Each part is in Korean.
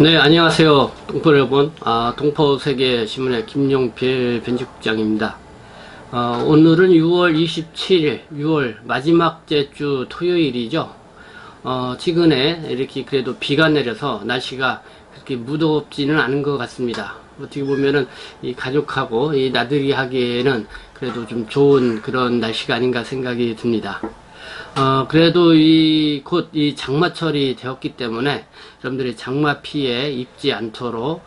네, 안녕하세요. 동포 여러분. 동포세계신문의 김용필 편집국장입니다. 오늘은 6월 27일, 6월 마지막 주 토요일이죠. 최근에 이렇게 그래도 비가 내려서 날씨가 그렇게 무덥지는 않은 것 같습니다. 어떻게 보면은 이 가족하고 이 나들이 하기에는 그래도 좀 좋은 그런 날씨가 아닌가 생각이 듭니다. 그래도 곧 이 장마철이 되었기 때문에 여러분들이 장마 피해 입지 않도록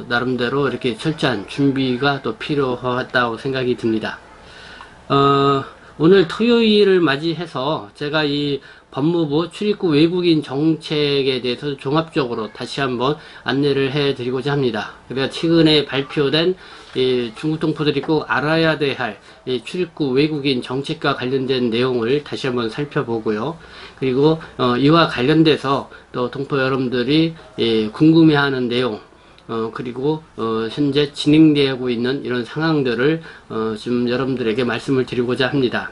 나름대로 이렇게 철저한 준비가 또 필요하다고 생각이 듭니다. 오늘 토요일을 맞이해서 제가 이 법무부 출입국 외국인 정책에 대해서 종합적으로 다시 한번 안내를 해 드리고자 합니다. 그래서 최근에 발표된 중국 동포들이 꼭 알아야 할 출입국 외국인 정책과 관련된 내용을 다시 한번 살펴보고요. 그리고 이와 관련돼서 또 동포 여러분들이 궁금해하는 내용, 그리고 현재 진행되고 있는 이런 상황들을 좀 여러분들에게 말씀을 드리고자 합니다.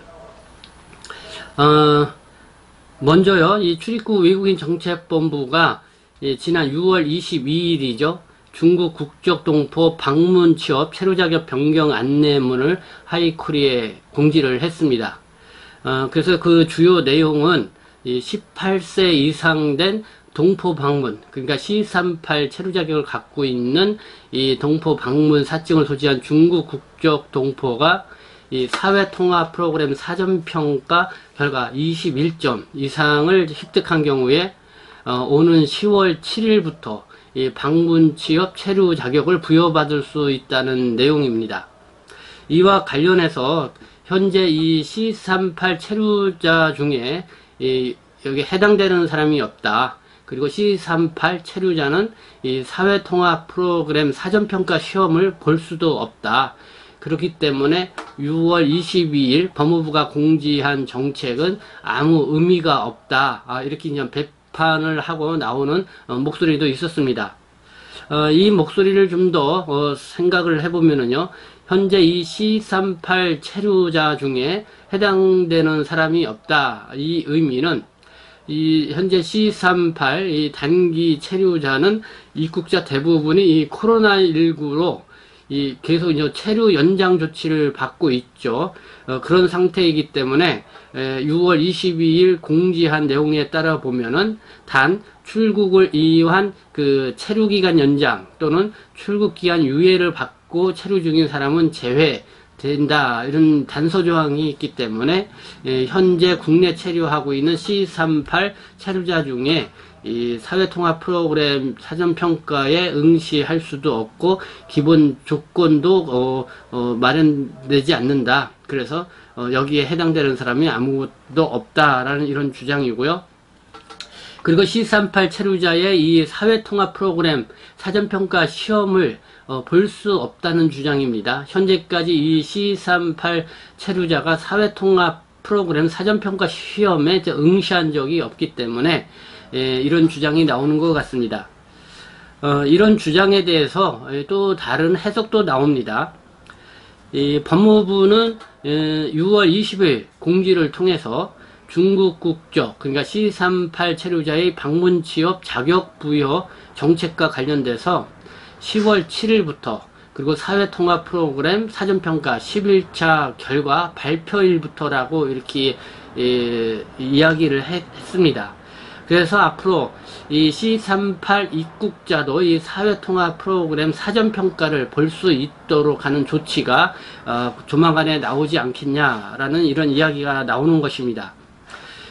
먼저요, 이 출입국 외국인 정책본부가 지난 6월 22일이죠. 중국 국적 동포 방문 취업 체류 자격 변경 안내문을 하이코리에 공지를 했습니다. 그래서 그 주요 내용은 18세 이상 된 동포 방문, 그러니까 C38 체류 자격을 갖고 있는 이 동포 방문 사증을 소지한 중국 국적 동포가 이 사회통합 프로그램 사전평가 결과 21점 이상을 획득한 경우에 오는 10월 7일부터 이 방문 취업 체류 자격을 부여받을 수 있다는 내용입니다. 이와 관련해서 현재 이 C38 체류자 중에 여기 해당되는 사람이 없다. 그리고 C38 체류자는 이 사회통합 프로그램 사전평가 시험을 볼 수도 없다. 그렇기 때문에 6월 22일 법무부가 공지한 정책은 아무 의미가 없다. 이렇게 그냥 비판을 하고 나오는 목소리도 있었습니다. 이 목소리를 좀 더 생각을 해보면은요, 현재 이 C38 체류자 중에 해당되는 사람이 없다. 이 의미는 이 현재 C38 이 단기 체류자는 입국자 대부분이 이 코로나19로 계속 이제 체류 연장 조치를 받고 있죠. 그런 상태이기 때문에 6월 22일 공지한 내용에 따라 보면은 단 출국을 이유한 그 체류 기간 연장 또는 출국 기간 유예를 받고 체류 중인 사람은 제외된다. 이런 단서 조항이 있기 때문에 현재 국내 체류하고 있는 C38 체류자 중에 이 사회통합 프로그램 사전평가에 응시할 수도 없고 기본 조건도 마련되지 않는다. 그래서 여기에 해당되는 사람이 아무것도 없다라는 이런 주장이고요. 그리고 C38 체류자의 이 사회통합 프로그램 사전평가 시험을 볼 수 없다는 주장입니다. 현재까지 이 C38 체류자가 사회통합 프로그램 사전평가 시험에 응시한 적이 없기 때문에 이런 주장이 나오는 것 같습니다. 이런 주장에 대해서 또 다른 해석도 나옵니다. 법무부는 6월 20일 공지를 통해서 중국 국적, 그러니까 C38 체류자의 방문 취업 자격 부여 정책과 관련돼서 10월 7일부터 그리고 사회통합 프로그램 사전평가 11차 결과 발표일부터라고 이렇게 이야기를 했습니다. 그래서 앞으로 이 C38 입국자도 이 사회통합 프로그램 사전평가를 볼 수 있도록 하는 조치가 조만간에 나오지 않겠냐라는 이런 이야기가 나오는 것입니다.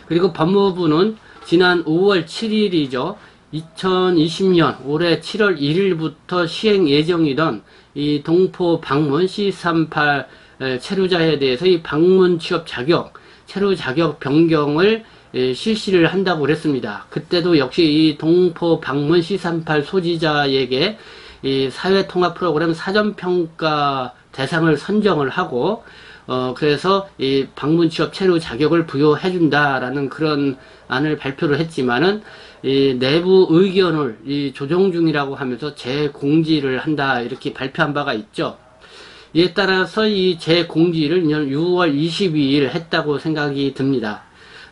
그리고 법무부는 지난 5월 7일이죠. 2020년 올해 7월 1일부터 시행 예정이던 이 동포 방문 C38 체류자에 대해서 이 방문 취업 자격, 체류 자격 변경을 실시를 한다고 그랬습니다. 그때도 역시 이 동포 방문 C38 소지자에게 이 사회통합 프로그램 사전평가 대상을 선정을 하고 그래서 이 방문 취업 체류 자격을 부여해준다라는 그런 안을 발표를 했지만은 이 내부 의견을 조정 중이라고 하면서 재공지를 한다 이렇게 발표한 바가 있죠. 이에 따라서 이 재공지를 6월 22일 했다고 생각이 듭니다.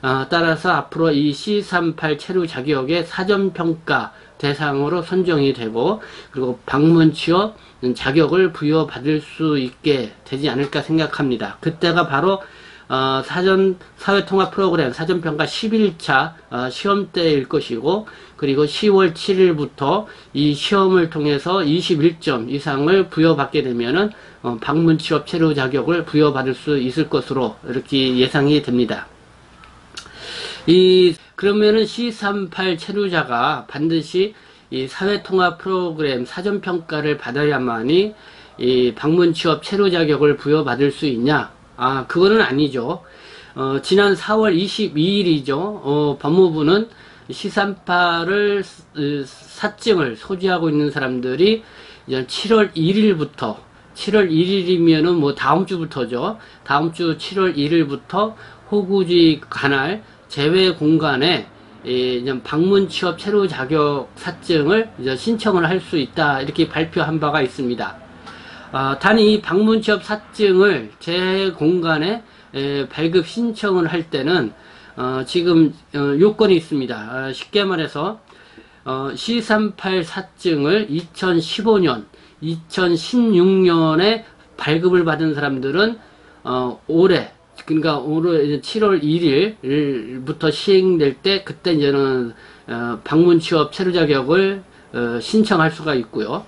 따라서 앞으로 이 C38 체류 자격의 사전평가 대상으로 선정이 되고, 그리고 방문 취업 자격을 부여받을 수 있게 되지 않을까 생각합니다. 그때가 바로 사회통합 프로그램 사전평가 11차 시험 때일 것이고, 그리고 10월 7일부터 이 시험을 통해서 21점 이상을 부여받게 되면은 방문 취업 체류 자격을 부여받을 수 있을 것으로 이렇게 예상이 됩니다. 그러면은 C38 체류자가 반드시 이 사회통합 프로그램 사전평가를 받아야만이 이 방문 취업 체류 자격을 부여받을 수 있냐? 그거는 아니죠. 지난 4월 22일이죠. 법무부는 C38을 사증을 소지하고 있는 사람들이 이제 7월 1일부터 7월 1일이면은 뭐 다음 주부터죠. 다음 주 7월 1일부터 호구지 관할 제외 공간에 이제 방문 취업 체류 자격 사증을 이제 신청을 할 수 있다, 이렇게 발표한 바가 있습니다. 단 이 방문 취업 사증을 제 공간에 발급 신청을 할 때는 지금 요건이 있습니다. 쉽게 말해서 C38 사증을 2015년, 2016년에 발급을 받은 사람들은 올해, 그러니까 올해 7월 1일부터 시행될 때, 그때 이제는 방문 취업 체류 자격을 신청할 수가 있고요.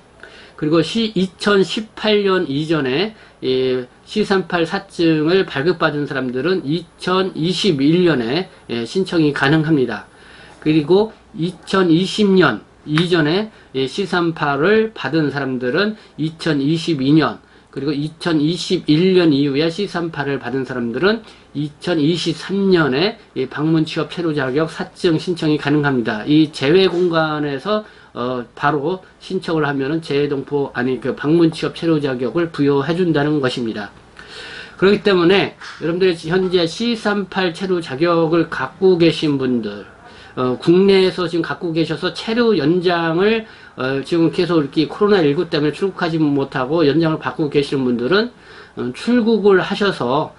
그리고 2018년 이전에 C38 사증을 발급받은 사람들은 2021년에 신청이 가능합니다. 그리고 2020년 이전에 C38을 받은 사람들은 2022년, 그리고 2021년 이후에 C38을 받은 사람들은 2023년에 방문 취업 체류 자격 사증 신청이 가능합니다. 이 제외 공간에서 바로 신청을 하면은 재외동포, 그 방문 취업 체류 자격을 부여해 준다는 것입니다. 그렇기 때문에 여러분들이 현재 C38 체류 자격을 갖고 계신 분들, 국내에서 지금 갖고 계셔서 체류 연장을 지금 계속 이렇게 코로나19 때문에 출국하지 못하고 연장을 받고 계시는 분들은 출국을 하셔서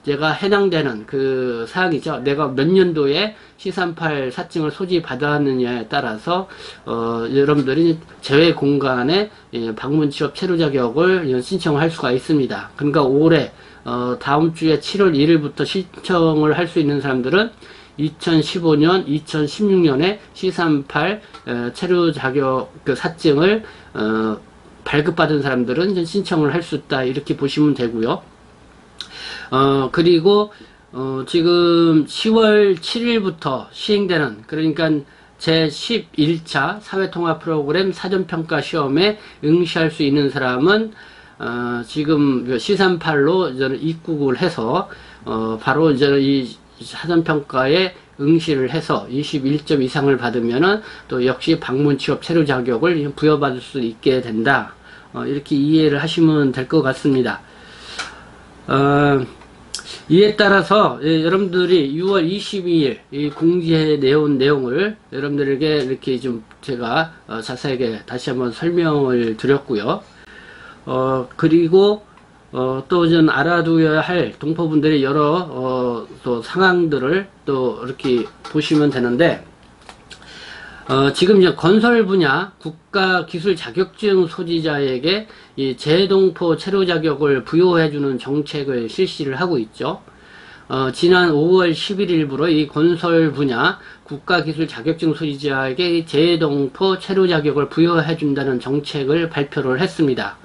제가 해당되는 그 사항이죠. 내가 몇 년도에 C38 사증을 소지받았느냐에 따라서 여러분들이 제외 공간에 방문 취업 체류 자격을 신청할 수가 있습니다. 그러니까 올해 다음 주에 7월 1일부터 신청을 할 수 있는 사람들은 2015년, 2016년에 C38 체류 자격 그 사증을 발급받은 사람들은 이제 신청을 할 수 있다, 이렇게 보시면 되고요. 그리고 지금 10월 7일부터 시행되는, 그러니까 제11차 사회통합 프로그램 사전평가 시험에 응시할 수 있는 사람은 지금 C38로 저는 입국을 해서 바로 이제 이 사전평가에 응시를 해서 21점 이상을 받으면은 또 역시 방문 취업 체류 자격을 부여받을 수 있게 된다. 이렇게 이해를 하시면 될 것 같습니다. 이에 따라서 여러분들이 6월 22일 이 공지해 내온 내용을 여러분들에게 이렇게 좀 제가 자세하게 다시 한번 설명을 드렸고요. 그리고 또 좀 알아두어야 할 동포분들의 여러 또 상황들을 또 이렇게 보시면 되는데, 지금 이제 건설 분야 국가기술 자격증 소지자에게 이 재동포 체류 자격을 부여해주는 정책을 실시를 하고 있죠. 지난 5월 11일부로 이 건설 분야 국가기술 자격증 소지자에게 재동포 체류 자격을 부여해준다는 정책을 발표를 했습니다.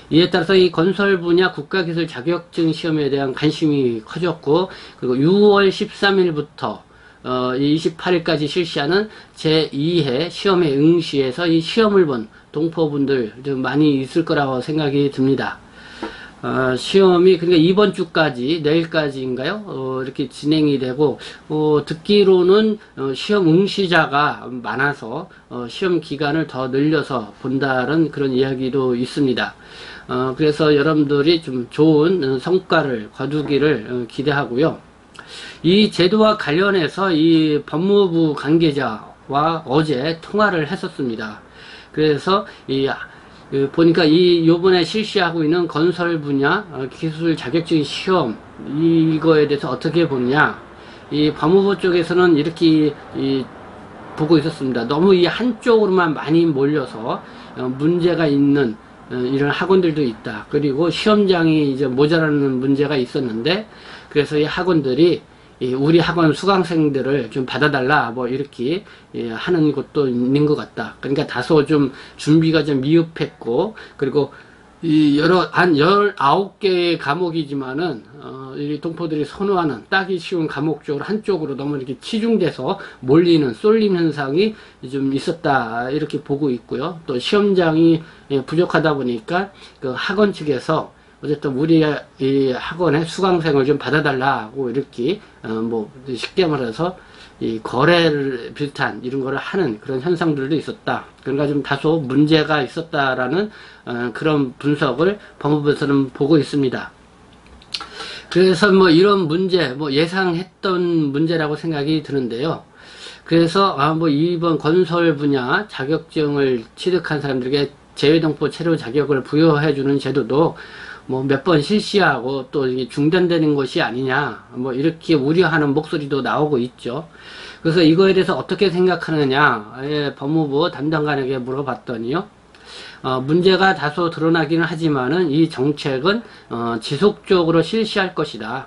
이에 따라서 이 건설 분야 국가기술 자격증 시험에 대한 관심이 커졌고, 그리고 6월 13일부터 28일까지 실시하는 제2회 시험에 응시해서 이 시험을 본 동포분들 좀 많이 있을 거라고 생각이 듭니다. 시험이 그러니까 이번 주까지, 내일까지인가요? 이렇게 진행이 되고, 듣기로는 시험 응시자가 많아서 시험 기간을 더 늘려서 본다는 그런 이야기도 있습니다. 그래서 여러분들이 좀 좋은 성과를 거두기를 기대하고요. 이 제도와 관련해서 이 법무부 관계자와 어제 통화를 했었습니다. 그래서 보니까 요번에 실시하고 있는 건설 분야 기술 자격증 시험 이거에 대해서 어떻게 보느냐. 이 법무부 쪽에서는 이렇게 보고 있었습니다. 너무 이 한쪽으로만 많이 몰려서 문제가 있는 이런 학원들도 있다. 그리고 시험장이 이제 모자라는 문제가 있었는데, 그래서 이 학원들이 우리 학원 수강생들을 좀 받아달라 뭐 이렇게 하는 곳도 있는 것 같다. 그러니까 다소 좀 준비가 좀 미흡했고, 그리고 이 한 19개의 과목이지만은 이 동포들이 선호하는 따기 쉬운 과목 쪽으로 한쪽으로 너무 이렇게 치중돼서 몰리는 쏠림 현상이 좀 있었다 이렇게 보고 있고요. 또 시험장이 부족하다 보니까 그 학원 측에서 어쨌든 우리 이 학원에 수강생을 좀 받아달라고 이렇게 뭐 쉽게 말해서 이 거래를 비슷한 이런 거를 하는 그런 현상들도 있었다. 그러니까 좀 다소 문제가 있었다라는 그런 분석을 법무부에서는 보고 있습니다. 그래서 뭐 이런 문제, 뭐 예상했던 문제라고 생각이 드는데요. 그래서 뭐 이번 건설 분야 자격증을 취득한 사람들에게 재외동포 체류 자격을 부여해주는 제도도 뭐 몇 번 실시하고 또 이게 중단되는 것이 아니냐, 뭐 이렇게 우려하는 목소리도 나오고 있죠. 그래서 이거에 대해서 어떻게 생각하느냐, 법무부 담당관에게 물어봤더니요. 문제가 다소 드러나기는 하지만은 이 정책은 지속적으로 실시할 것이다.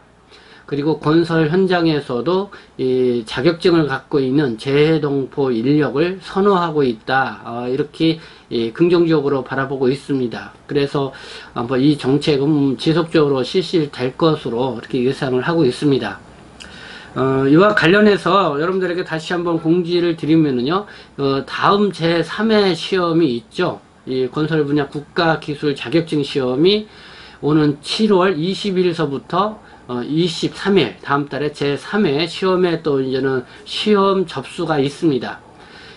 그리고 건설 현장에서도 이 자격증을 갖고 있는 재외동포 인력을 선호하고 있다. 이렇게 긍정적으로 바라보고 있습니다. 그래서 뭐 이 정책은 지속적으로 실시될 것으로 이렇게 예상을 하고 있습니다. 이와 관련해서 여러분들에게 다시 한번 공지를 드리면은요, 다음 제3회 시험이 있죠. 이 건설 분야 국가기술 자격증 시험이 오는 7월 20일서부터 23일 다음 달에 제3회 시험에 또 이제는 시험 접수가 있습니다.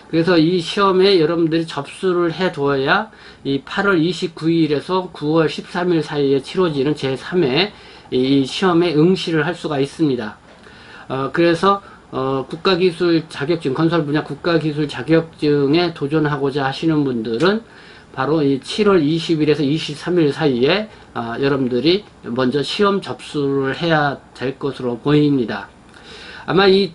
그래서 이 시험에 여러분들이 접수를 해 둬야 이 8월 29일에서 9월 13일 사이에 치러지는 제3회 이 시험에 응시를 할 수가 있습니다. 그래서 국가기술 자격증, 건설 분야 국가기술 자격증에 도전하고자 하시는 분들은 바로 이 7월 20일에서 23일 사이에 여러분들이 먼저 시험 접수를 해야 될 것으로 보입니다. 아마 이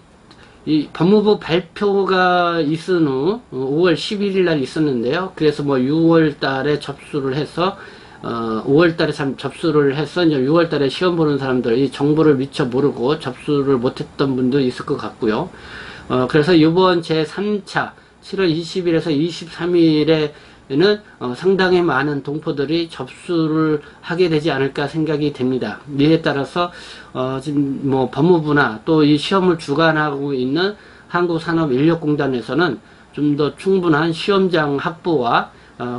법무부 발표가 있은 후 5월 11일 날 있었는데요. 그래서 뭐 6월 달에 접수를 해서 5월 달에 접수를 해서 이제 6월 달에 시험 보는 사람들, 이 정보를 미처 모르고 접수를 못했던 분도 있을 것 같고요. 그래서 이번 제3차 7월 20일에서 23일에 는 상당히 많은 동포들이 접수를 하게 되지 않을까 생각이 됩니다. 이에 따라서 지금 뭐 법무부나 또 이 시험을 주관하고 있는 한국산업인력공단에서는 좀 더 충분한 시험장 확보와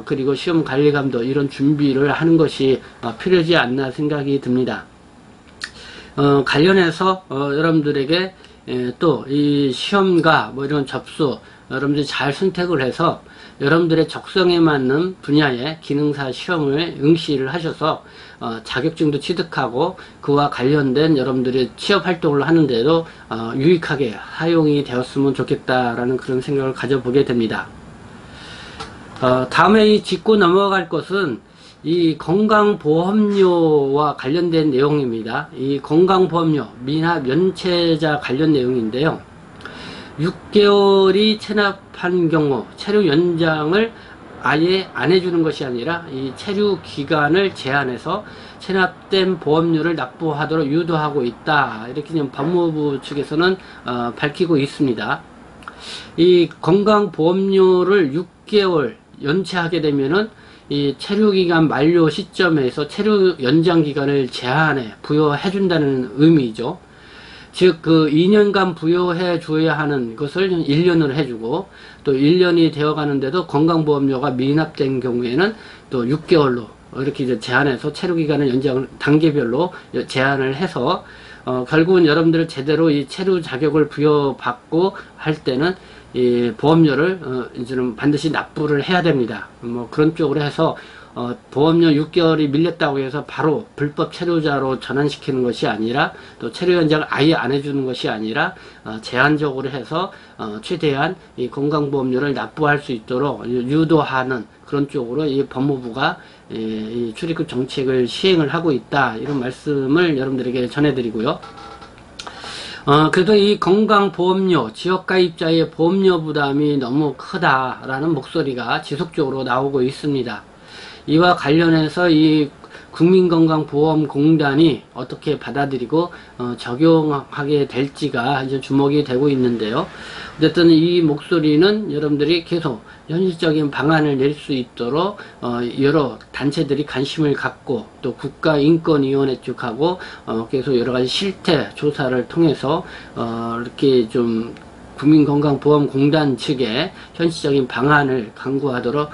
그리고 시험 관리감독 이런 준비를 하는 것이 필요하지 않나 생각이 듭니다. 관련해서 여러분들에게 또 이 시험과 뭐 이런 접수 여러분들이 잘 선택을 해서 여러분들의 적성에 맞는 분야의 기능사 시험을 응시를 하셔서 자격증도 취득하고 그와 관련된 여러분들의 취업 활동을 하는데도 유익하게 사용이 되었으면 좋겠다라는 그런 생각을 가져보게 됩니다. 다음에 이 짚고 넘어갈 것은 이 건강보험료와 관련된 내용입니다. 이 건강보험료, 미납 연체자 관련 내용인데요. 6개월이 체납한 경우 체류 연장을 아예 안 해주는 것이 아니라 이 체류 기간을 제한해서 체납된 보험료를 납부하도록 유도하고 있다. 이렇게 지금 법무부 측에서는 밝히고 있습니다. 이 건강보험료를 6개월 연체하게 되면은 이 체류기간 만료 시점에서 체류 연장 기간을 제한해 부여해 준다는 의미죠. 즉, 그 2년간 부여해 줘야 하는 것을 1년으로 해주고, 또 1년이 되어 가는데도 건강보험료가 미납된 경우에는 또 6개월로 이렇게 이제 제한해서 체류기간을 연장을 단계별로 제한을 해서, 결국은 여러분들 제대로 이 체류 자격을 부여받고 할 때는 이 보험료를 이제는 반드시 납부를 해야 됩니다. 뭐 그런 쪽으로 해서 보험료 6개월이 밀렸다고 해서 바로 불법 체류자로 전환시키는 것이 아니라, 또 체류 연장을 아예 안 해주는 것이 아니라 제한적으로 해서 최대한 이 건강보험료를 납부할 수 있도록 유도하는 그런 쪽으로 이 법무부가 이 출입국 정책을 시행을 하고 있다, 이런 말씀을 여러분들에게 전해드리고요. 그래도 이 건강보험료, 지역가입자의 보험료 부담이 너무 크다라는 목소리가 지속적으로 나오고 있습니다. 이와 관련해서 이 국민건강보험공단이 어떻게 받아들이고 적용하게 될지가 이제 주목이 되고 있는데요. 어쨌든 이 목소리는 여러분들이 계속 현실적인 방안을 낼 수 있도록 여러 단체들이 관심을 갖고, 또 국가인권위원회 쪽하고 계속 여러 가지 실태 조사를 통해서 이렇게 좀 국민건강보험공단 측에 현실적인 방안을 강구하도록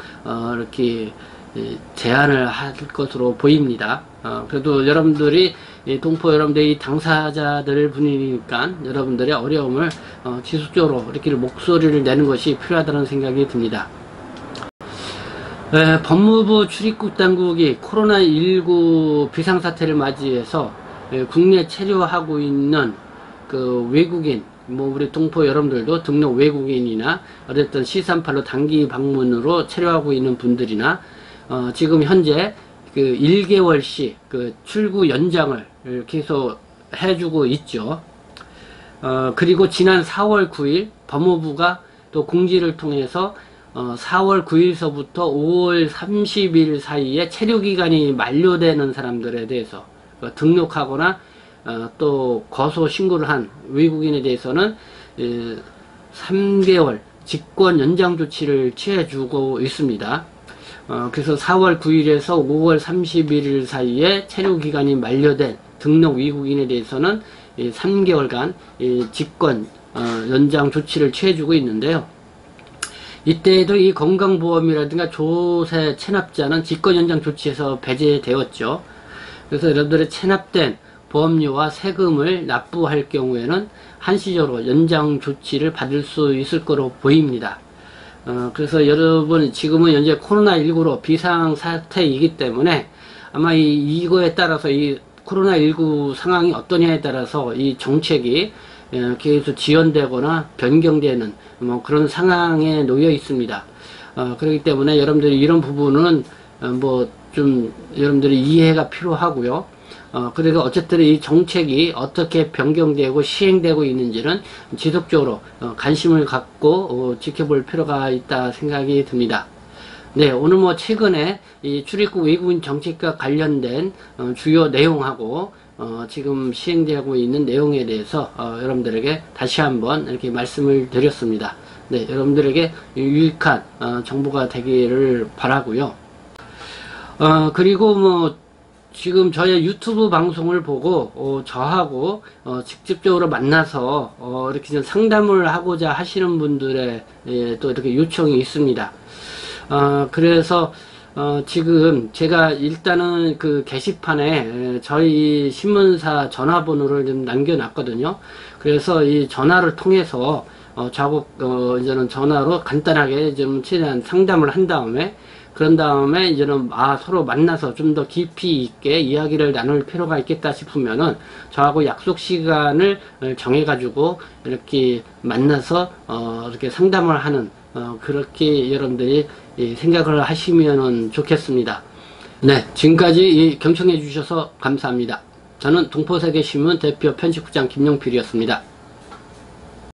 이렇게 제안을 할 것으로 보입니다. 그래도 여러분들이 동포 여러분들이 당사자들 분이니까 여러분들의 어려움을 지속적으로 이렇게 목소리를 내는 것이 필요하다는 생각이 듭니다. 법무부 출입국 당국이 코로나19 비상사태를 맞이해서 국내 체류하고 있는 그 외국인, 우리 동포 여러분들도 등록 외국인이나 어쨌든 C38로 단기 방문으로 체류하고 있는 분들이나 지금 현재 그 1개월씩 그 출구 연장을 계속 해주고 있죠. 그리고 지난 4월 9일 법무부가 또 공지를 통해서 4월 9일서부터 5월 30일 사이에 체류기간이 만료되는 사람들에 대해서 등록하거나 또 거소 신고를 한 외국인에 대해서는 3개월 직권 연장 조치를 취해주고 있습니다. 그래서 4월 9일에서 5월 31일 사이에 체류기간이 만료된 등록 외국인에 대해서는 3개월간 직권 연장 조치를 취해주고 있는데요. 이때에도 이 건강보험이라든가 조세 체납자는 직권 연장 조치에서 배제되었죠. 그래서 여러분들의 체납된 보험료와 세금을 납부할 경우에는 한시적으로 연장 조치를 받을 수 있을 거로 보입니다. 그래서 여러분 지금은 현재 코로나19로 비상사태이기 때문에 아마 이거에 따라서 이 코로나19 상황이 어떠냐에 따라서 이 정책이 계속 지연되거나 변경되는 그런 상황에 놓여 있습니다. 그렇기 때문에 여러분들이 이런 부분은 좀 여러분들이 이해가 필요하고요. 그래서 어쨌든 이 정책이 어떻게 변경되고 시행되고 있는지는 지속적으로 관심을 갖고 지켜볼 필요가 있다 생각이 듭니다. 네, 오늘 최근에 이 출입국 외국인 정책과 관련된 주요 내용하고 지금 시행되고 있는 내용에 대해서 여러분들에게 다시 한번 이렇게 말씀을 드렸습니다. 네, 여러분들에게 유익한 정보가 되기를 바라고요. 그리고 지금 저의 유튜브 방송을 보고 저하고 직접적으로 만나서 이렇게 좀 상담을 하고자 하시는 분들의 또 이렇게 요청이 있습니다. 그래서 지금 제가 일단은 그 게시판에 저희 신문사 전화번호를 좀 남겨놨거든요. 그래서 이 전화를 통해서 저하고 이제는 전화로 간단하게 좀 최대한 상담을 한 다음에, 그런 다음에 이제는 서로 만나서 좀 더 깊이 있게 이야기를 나눌 필요가 있겠다 싶으면은 저하고 약속 시간을 정해가지고 이렇게 만나서 이렇게 상담을 하는 그렇게 여러분들이 생각을 하시면은 좋겠습니다. 네, 지금까지 경청해 주셔서 감사합니다. 저는 동포세계신문 대표 편집국장 김용필이었습니다.